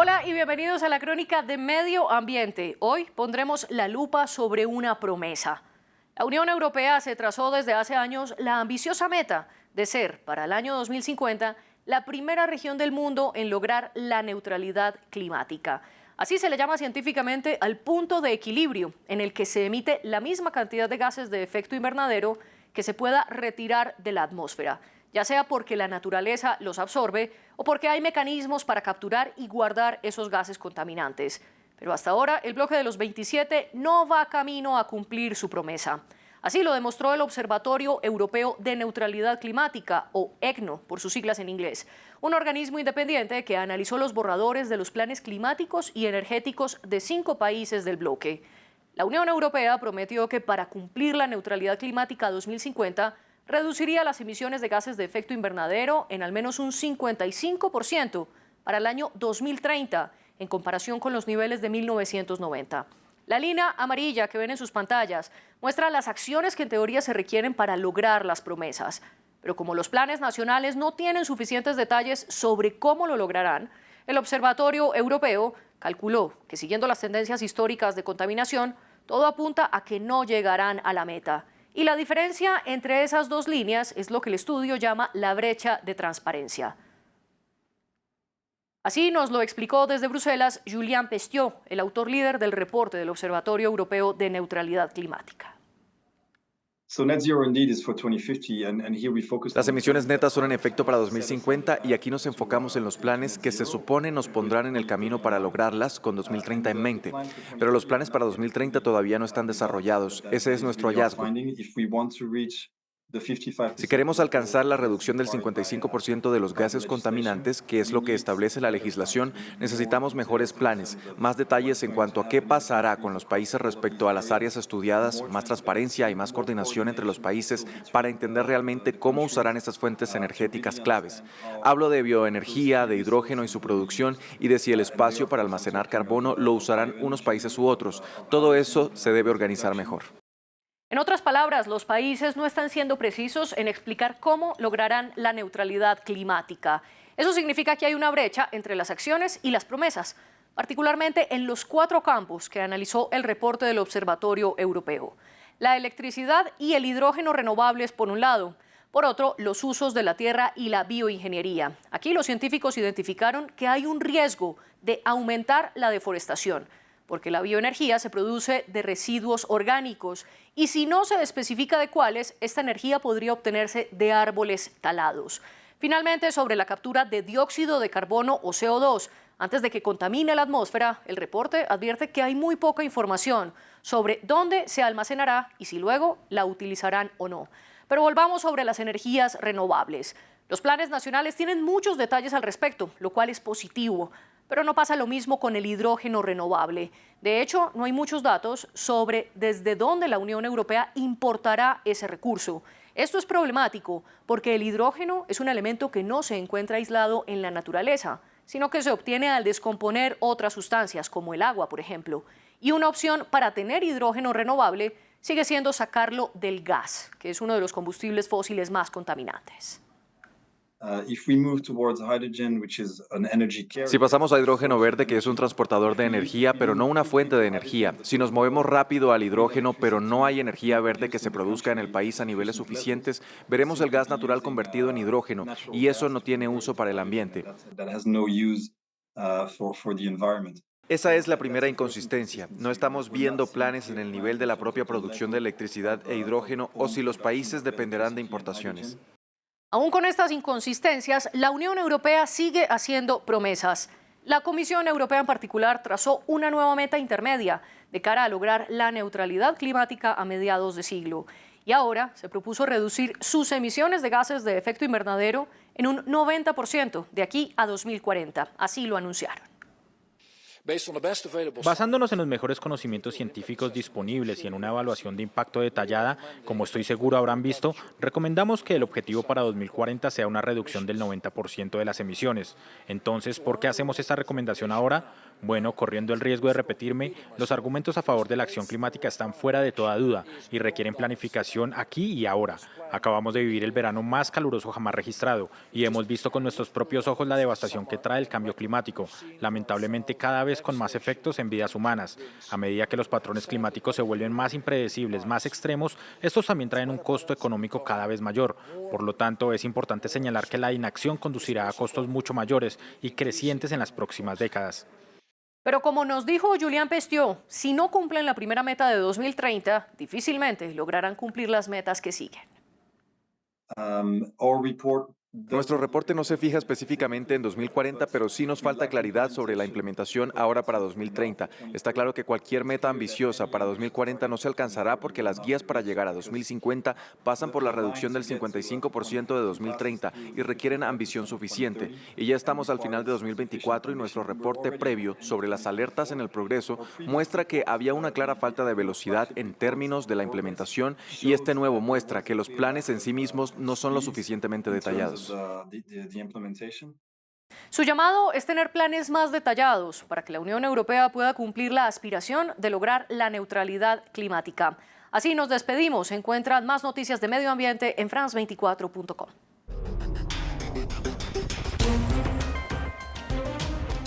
Hola y bienvenidos a la crónica de Medio Ambiente. Hoy pondremos la lupa sobre una promesa. La Unión Europea se trazó desde hace años la ambiciosa meta de ser, para el año 2050, la primera región del mundo en lograr la neutralidad climática. Así se le llama científicamente al punto de equilibrio en el que se emite la misma cantidad de gases de efecto invernadero que se pueda retirar de la atmósfera, ya sea porque la naturaleza los absorbe o porque hay mecanismos para capturar y guardar esos gases contaminantes. Pero hasta ahora el bloque de los 27 no va camino a cumplir su promesa. Así lo demostró el Observatorio Europeo de Neutralidad Climática, o ECNO, por sus siglas en inglés, un organismo independiente que analizó los borradores de los planes climáticos y energéticos de 5 países del bloque. La Unión Europea prometió que para cumplir la neutralidad climática 2050, reduciría las emisiones de gases de efecto invernadero en al menos un 55% para el año 2030, en comparación con los niveles de 1990. La línea amarilla que ven en sus pantallas muestra las acciones que en teoría se requieren para lograr las promesas. Pero como los planes nacionales no tienen suficientes detalles sobre cómo lo lograrán, el Observatorio Europeo calculó que, siguiendo las tendencias históricas de contaminación, todo apunta a que no llegarán a la meta. Y la diferencia entre esas dos líneas es lo que el estudio llama la brecha de transparencia. Así nos lo explicó desde Bruselas Julien Pestiot, el autor líder del reporte del Observatorio Europeo de Neutralidad Climática. Las emisiones netas son en efecto para 2050 y aquí nos enfocamos en los planes que se supone nos pondrán en el camino para lograrlas con 2030 en mente. Pero los planes para 2030 todavía no están desarrollados. Ese es nuestro hallazgo. Si queremos alcanzar la reducción del 55% de los gases contaminantes, que es lo que establece la legislación, necesitamos mejores planes, más detalles en cuanto a qué pasará con los países respecto a las áreas estudiadas, más transparencia y más coordinación entre los países para entender realmente cómo usarán estas fuentes energéticas claves. Hablo de bioenergía, de hidrógeno y su producción y de si el espacio para almacenar carbono lo usarán unos países u otros. Todo eso se debe organizar mejor. En otras palabras, los países no están siendo precisos en explicar cómo lograrán la neutralidad climática. Eso significa que hay una brecha entre las acciones y las promesas, particularmente en los 4 campos que analizó el reporte del Observatorio Europeo. La electricidad y el hidrógeno renovables por un lado, por otro, los usos de la tierra y la bioingeniería. Aquí los científicos identificaron que hay un riesgo de aumentar la deforestación, porque la bioenergía se produce de residuos orgánicos y si no se especifica de cuáles, esta energía podría obtenerse de árboles talados. Finalmente, sobre la captura de dióxido de carbono o CO2, antes de que contamine la atmósfera, el reporte advierte que hay muy poca información sobre dónde se almacenará y si luego la utilizarán o no. Pero volvamos sobre las energías renovables. Los planes nacionales tienen muchos detalles al respecto, lo cual es positivo. Pero no pasa lo mismo con el hidrógeno renovable. De hecho, no hay muchos datos sobre desde dónde la Unión Europea importará ese recurso. Esto es problemático porque el hidrógeno es un elemento que no se encuentra aislado en la naturaleza, sino que se obtiene al descomponer otras sustancias, como el agua, por ejemplo. Y una opción para tener hidrógeno renovable sigue siendo sacarlo del gas, que es uno de los combustibles fósiles más contaminantes. Si pasamos a hidrógeno verde, que es un transportador de energía, pero no una fuente de energía, si nos movemos rápido al hidrógeno, pero no hay energía verde que se produzca en el país a niveles suficientes, veremos el gas natural convertido en hidrógeno, y eso no tiene uso para el ambiente. Esa es la primera inconsistencia. No estamos viendo planes en el nivel de la propia producción de electricidad e hidrógeno o si los países dependerán de importaciones. Aún con estas inconsistencias, la Unión Europea sigue haciendo promesas. La Comisión Europea en particular trazó una nueva meta intermedia de cara a lograr la neutralidad climática a mediados de siglo. Y ahora se propuso reducir sus emisiones de gases de efecto invernadero en un 90% de aquí a 2040. Así lo anunciaron. Basándonos en los mejores conocimientos científicos disponibles y en una evaluación de impacto detallada, como estoy seguro habrán visto, recomendamos que el objetivo para 2040 sea una reducción del 90% de las emisiones. Entonces, ¿por qué hacemos esta recomendación ahora? Bueno, corriendo el riesgo de repetirme, los argumentos a favor de la acción climática están fuera de toda duda y requieren planificación aquí y ahora. Acabamos de vivir el verano más caluroso jamás registrado y hemos visto con nuestros propios ojos la devastación que trae el cambio climático, lamentablemente cada vez con más efectos en vidas humanas. A medida que los patrones climáticos se vuelven más impredecibles, más extremos, estos también traen un costo económico cada vez mayor. Por lo tanto, es importante señalar que la inacción conducirá a costos mucho mayores y crecientes en las próximas décadas. Pero como nos dijo Julián Pestió, si no cumplen la primera meta de 2030, difícilmente lograrán cumplir las metas que siguen. Nuestro reporte no se fija específicamente en 2040, pero sí nos falta claridad sobre la implementación ahora para 2030. Está claro que cualquier meta ambiciosa para 2040 no se alcanzará porque las guías para llegar a 2050 pasan por la reducción del 55% de 2030 y requieren ambición suficiente. Y ya estamos al final de 2024 y nuestro reporte previo sobre las alertas en el progreso muestra que había una clara falta de velocidad en términos de la implementación y este nuevo muestra que los planes en sí mismos no son lo suficientemente detallados. Su llamado es tener planes más detallados para que la Unión Europea pueda cumplir la aspiración de lograr la neutralidad climática. Así nos despedimos. Encuentran más noticias de medio ambiente en france24.com.